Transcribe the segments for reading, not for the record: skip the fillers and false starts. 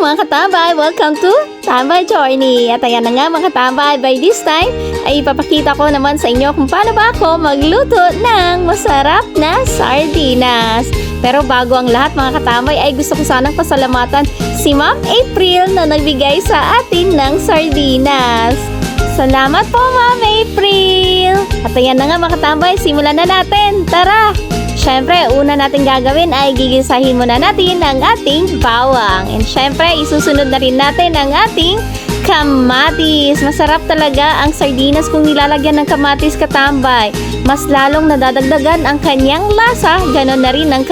mga katambay! Welcome to Tambay Journey! At ayan na nga mga katambay, by this time ay ipapakita ko naman sa inyo kung paano ba ako magluto ng masarap na sardinas. Pero bago ang lahat mga katambay ay gusto ko sanang pasalamatan si Ma'am April na nagbigay sa atin ng sardinas. Salamat po Ma'am April! At ayan na nga mga katambay, simulan na natin! Tara! Siyempre, una natin gagawin ay gigisahin muna natin ang ating bawang. And siyempre, isusunod na rin natin ang ating kamatis. Masarap talaga ang sardinas kung nilalagyan ng kamatis katambay. Mas lalong nadadagdagan ang kanyang lasa. Ganon na rin ang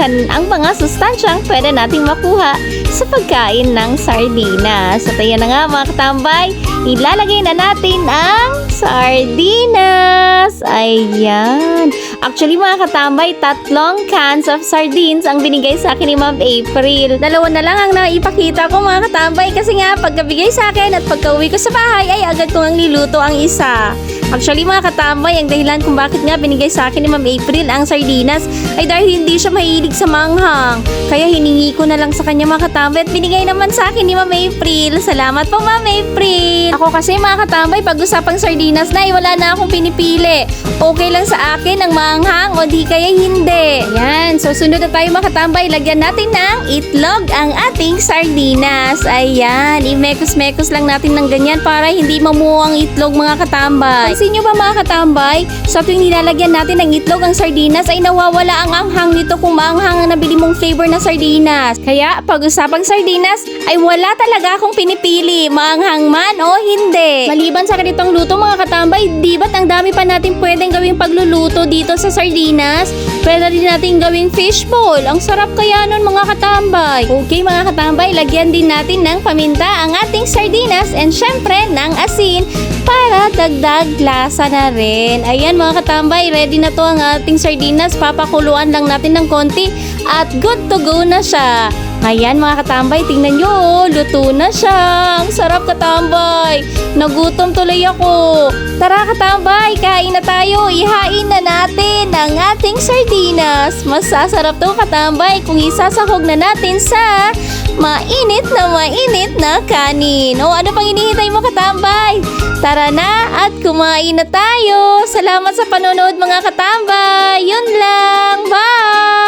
mga sustansyang pwede nating makuha sa pagkain ng sardinas. At ayan na nga mga katambay, ilalagay na natin ang sardinas. Ayan. Actually mga katambay, 3 cans of sardines ang binigay sa akin ni Ma'am April. 2 na lang ang naipakita ko mga katambay kasi nga pagkabigay sa akin at pagka-uwi ko sa bahay ay agad ko ang niluto ang isa. Actually mga katambay, ang dahilan kung bakit nga binigay sa akin ni Ma'am April ang sardinas ay dahil hindi siya mahilig sa manghang. Kaya hiningi ko na lang sa kanya mga katambay at binigay naman sa akin ni Ma'am April. Salamat po Ma'am April! Ako kasi mga katambay, pag-usapang sardinas na ay wala na akong pinipili. Okay lang sa akin ang manghang o di kaya hindi. Yan, so sunod na tayo mga katambay. Lagyan natin ng itlog ang ating sardinas. Ayan, imekos-mekos lang natin ng ganyan para hindi mamuo ang itlog mga katambay. Pansin nyo ba mga katambay? Sa tuwing nilalagyan natin ng itlog ang sardinas ay nawawala ang anghang nito kung maanghang ang nabili mong flavor na sardinas. Kaya pag-usapang sardinas ay wala talaga akong pinipili, maanghang man o hindi. Maliban sa ganitong luto mga katambay, di ba't ang dami pa natin pwedeng gawing pagluluto dito sa sardinas? Pwede rin natin gawing fishbowl. Ang sarap kaya nun mga katambay. Okay mga katambay, lagyan din natin ng paminta ang ating sardinas and syempre ng asin para dagdag lasa na rin. Ayan mga katambay, ready na to ang ating sardinas. Papakuluan lang natin ng konti at good to go na siya. Ayan mga katambay, tingnan nyo, luto na siya. Ang sarap katambay. Nagutom tuloy ako. Tara katambay, kain na tayo. Ihain na natin ang ating sardinas. Masasarap to katambay kung isasahog na natin sa mainit na kanin. O ano pang hinihintay mo katambay? Tara na at kumain na tayo. Salamat sa panonood mga katambay. Yun lang. Bye!